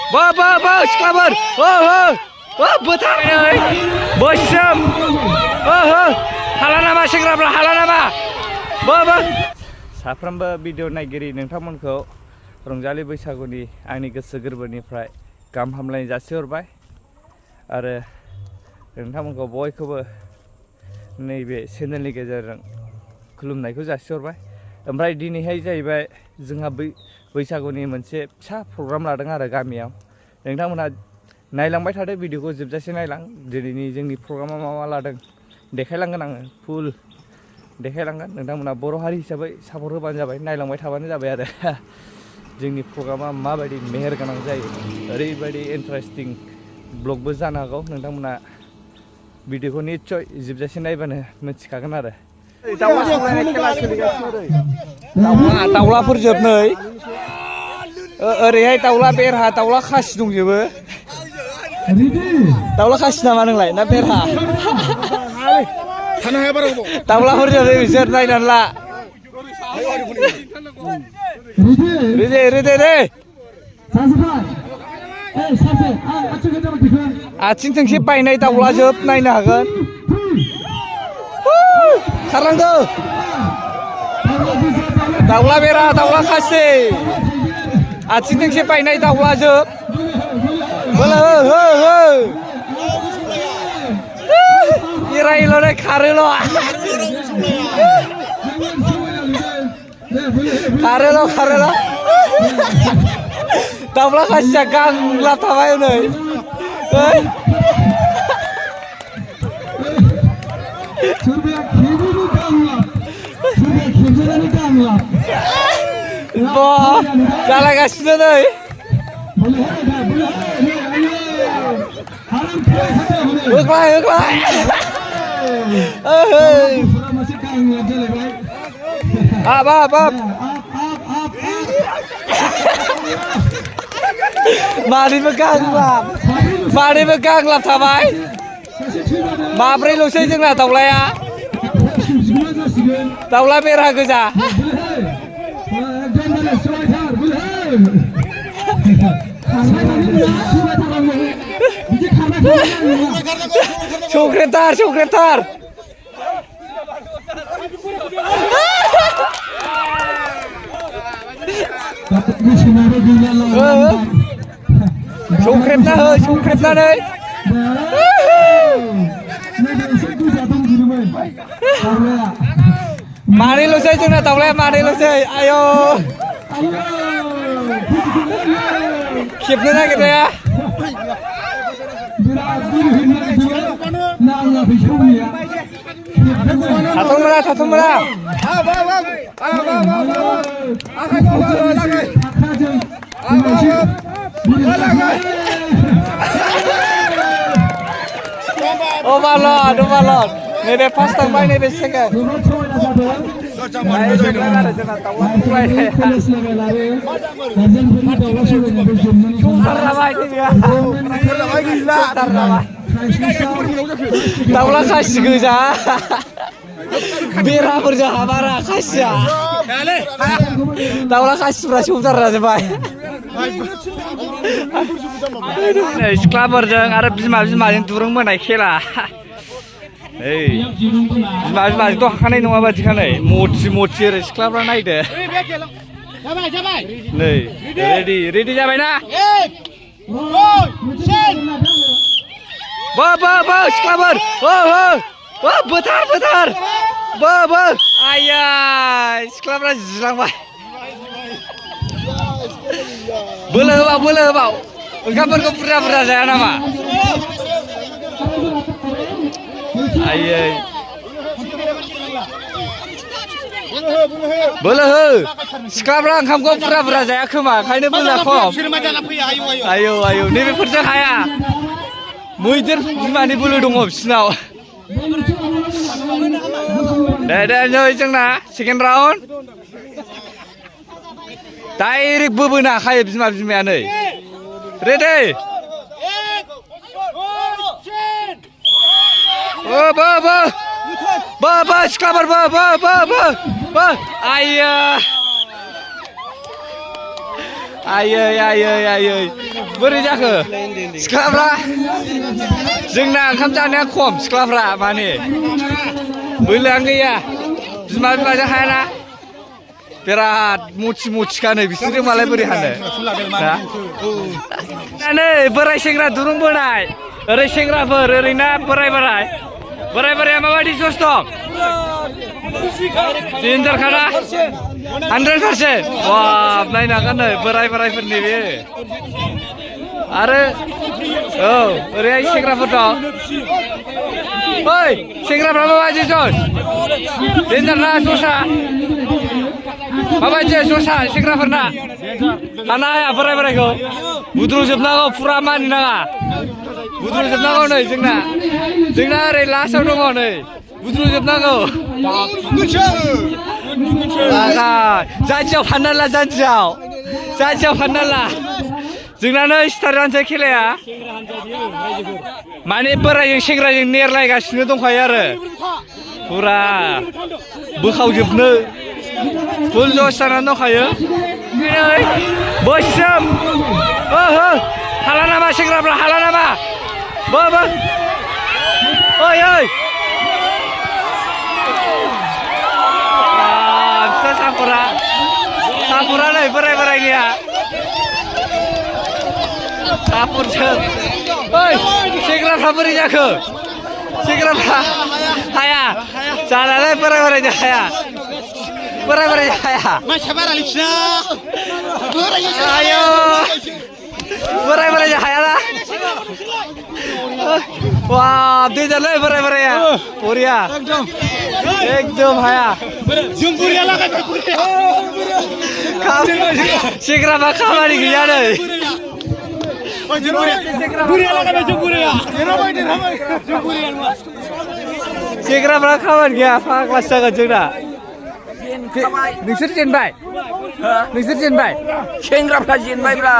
सिख्लाफोर बोथार बोसोम हाला नामा सेंग्राफ्रा हाला नामा साफ्रोमबो भिडिअ नायगिरि नोंथांमोनखौ रंजालि बैसागुनि आंनि गोसो गोरबोनिफ्राय गाहाम हामलायनाय जासिहरबाय आरो नोंथांमोनखौ बयखौबो नैबे चेनेलनि गेजेरजों खुलुमनायखौ जासिहरबाय। ओमफ्राय दिनैहाय जाहैबाय जोंहा बैसागुनि मोनसे फिसा प्रग्राम लादों आरो गामियाव। नोंथांमोनहा नायलांबाय थादो भिडिअखौ जोबजासे नायलां। दिनैनि जोंनि प्रग्रामा मा लादों देखायलांगोन आङो, फुल देखायलांगोन। नोंथांमोनहा बर' हारि हिसाबै सापर्ट होबानो जाबाय, नायलांबाय थाबानो जाबाय आरो जोंनि प्रग्रामा माबायदि मेहेर गोनां जायो, ओरैबायदि इन्टारेस्टिं ब्लगबो जानो हागौ। नोंथांमोना भिडिअखौ निस्सय जोबजासे नायबानो मिथिखागोन आरो। दाउला सौलायनाय खेला सोलिगासिनो दाउलाफोर जोबनै ओरैहाय दाउला बेरहा दाउला खासि दंजोबो। दाउला खासि नामा नोंलाय ना बेरहा? दाउलाफोर जोबनै बिसोर नायनानै ला। रेदि आथिं थोंसे बायनाय दाउला जोब नायनो हागोन। खारलांदो दाउला बेरा दाउला खासि आथिं थोंसे बायनाय दाउला जोब एरायल' खारोल' दाउला खासिया गांलाब थाबाय नै जालागासिनो नै होग्लाय हाब मानैबो गांलाब थाबाय। माब्रैल'सै जोंना दाउलाया, दाउला बेरा गोजा। सौख्रेबथार सौख्रेबनानै मानैल'सै जोंना दाउलाया, मानैल'सै। आयौ खेबनो नागिरनाया थाथ'मोना अभारलड नैबे फार्स्ट थांबाय, नैबे सेकेन्ड दाउला खासि गोजा बेराफोरजों हाबारा खासिया दाउला खासिफ्रा सौदार जाजोब्बाय। सिख्लाफोरजों आरो बिमाजों दुरुं बोनाय खेला। बिमाजोंथ' हाखानाय नङा बादिखानाय मथि ओरै सिख्लाफ्रा नायदो नै रेडि जाबायना सिख्लाफोर बोथार आइया सिख्लाफ्रा जिलांबाय। बोलो होबाव ओंखामफोरखौ बुरजा जाया नामा? आयै बोलो हो सिख्लाफ्रा ओंखामखौ बुरजा जाया खोमा, ओंखायनो बोलोआ खम। आयौ नैबेफोरजों हाया, मैदेर बिमानि बोलो दङ बिसिनाव। दे नै जोंना सेकेन्ड राउन्ड डाइरेक्ट बोबोनो हाखायो बिमाया नै। रेडि सिख्लाफोर आइया आयै बोरै जाखो सिख्लाफ्रा जोंना ओंखाम जानाया खम सिख्लाफ्रा माने बोलोआनो गैया बिमा बिफाजों हायाना बिराद मथिखानो बिसोरो मालाय बोरै हानो नै बोराय सेंग्रा दुरुं बोनाय ओरै सेंग्राफोर ओरैना बोराया माबायदि जस दं डेन्जारखाना 100% बाब नायनो हागोन नै बोरायफोरनि बे आरो औ ओरैहाय सेंग्राफोर दं ओइ सेंग्राफ्रा माबायदि जस डेन्जारना जसा माबायदि जसा सेंग्राफोरना हाना हाया बोरायखौ बुद्रुजोबनांगौ फुरा मानिनाङा बुद्रुजोबनांगौ नै जोंना ओरै लास्टआव दङ नै बुद्रुजोबनांगौ जानजियाव फानना ला जोंना नै स्टार जानोसै खेलाया माने बोरायजों सेंग्राजों नेरलायगासिनो दंखायो आरो फुरा बोखावजोबनो फुल जस जानानै दंखायो बोसोम हाला नामा सेंग्राफ्रा हाला नामा ओइ सापुरा नै बोरायनिया सापुरजों ओइ सेंग्राफ्रा बोरै जाखो सेंग्राफ्रा हाया जानानै बोरायजों हाया आयौ बोरायजों हायाना वाह दैजालै बोराया बरिया एकदम हाया सेंग्राफ्रा खामानि गैया नै सेंग्राफ्रा खामानि गैया फाग्लासो जागोन जोंना नोंसोर जेनबाय सेंग्राफ्रा जेनबायब्रा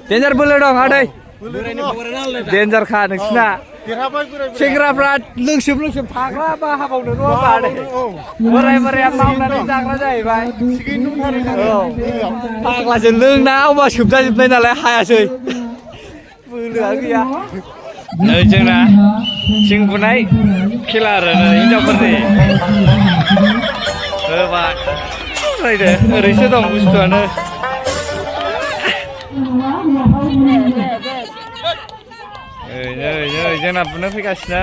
डेन्जार बोलो दं आदै डेन्जारखा नोंसिना सेंग्राफ्रा लोंसोब फाग्ला बा हाबावनो नङा होमबा आदै बोराया मावनानै जाग्रा जाहैबाय फाग्लाजों लोंना अमा सोबजाजोबनाय नालाय हायासै बोलोआ गैया नै जोंना थिं बुनाय खेला आरो हिनजावफोरनि ओरैसो दं बुस्थुआनो नै जोंना बुनो फैगासिनो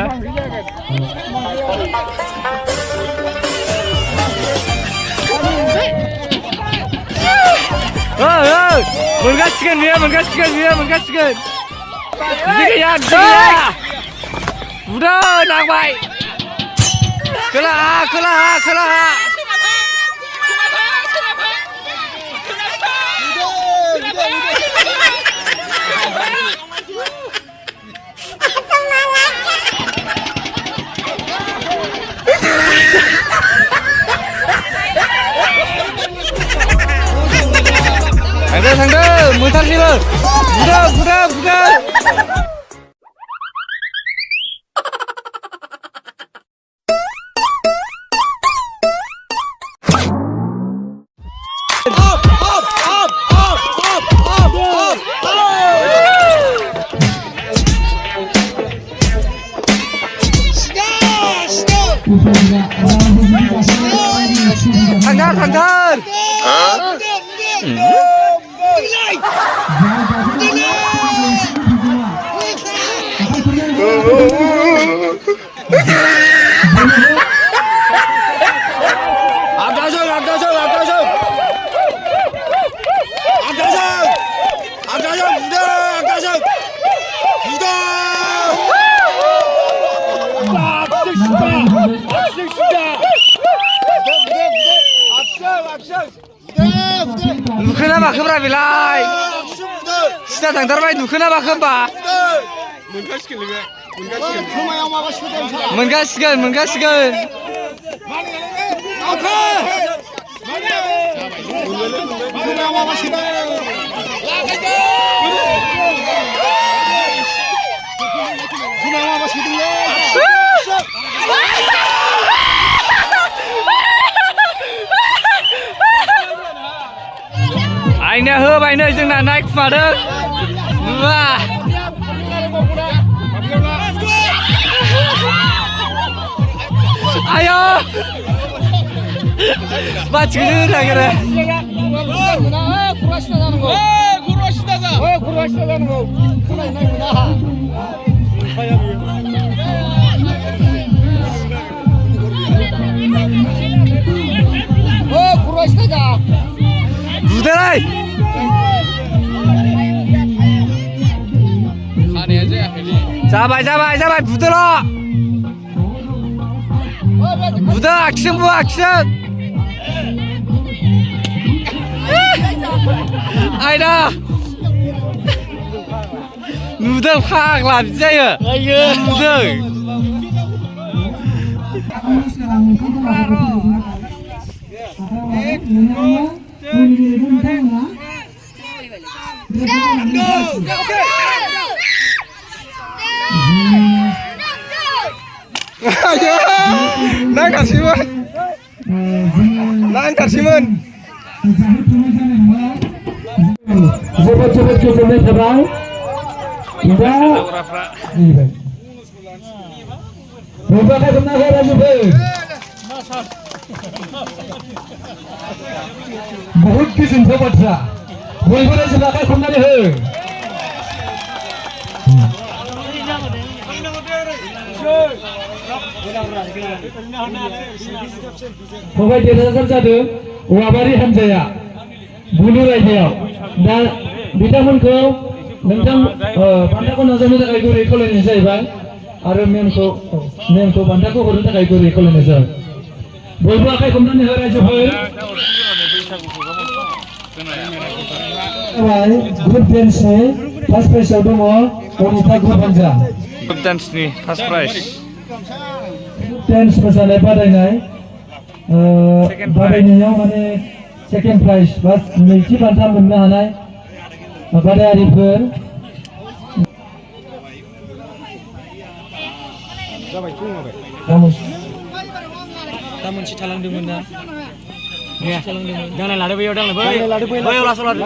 मोनगासिगोन गैया बुदो नांबाय खोलाहा थांदो मोनथारसैबो बुदो थांथार नुखोना माखोब्रा बेलाय सिदा थांथारबाय नुखोना माखो होमबा मोनगासिगोन जाबाय नै जोंना नायखुमादों नुवा आयो बाथिखौनो नागिरो बुदोलै जाबाय जाबाय जाबाय बुदोल' बुदो आखिजों बुवा आखिजों आयदा नुदों फाग्ला बिदि जायो नुदों नांथारसिमोन जोबोद जोबोद गोजोननाय थाबाय दा रंजानाय खालामना हो राजुफोर बहुद गोजोनथाव बाथ्रा बयबो रायजोआखाय खालामनानै हो फंबाय देरहासार जादों औवाबारि हान्जाया बुलुर आयदायाव दा बिथांमोनखौ नोंथां बान्थाखौ नाजावनो थाखाय गुरै खावलायनाय जाहैबाय आरो मेमखौ बान्थाखौ हरनो थाखाय गुरै खावलायनाय जाबाय बयबो आखाइ खमनानै हो रायजोफोर ग्रुप डेन्सनि फार्स्ट प्राइजआव दङ अनिता ग्रुप हान्जा ग्रुप डान्सनि फार्स्ट प्राइज डान्स मोसानाय बादायनाय बादायनायाव माने सेकेन्ड प्राइज बा नैथि बान्था मोननो हानाय बादायारिफोर दा मोनसे थालांदोंमोन ना दांनाय लादो बैयाव दांनाय बै लासआव लादो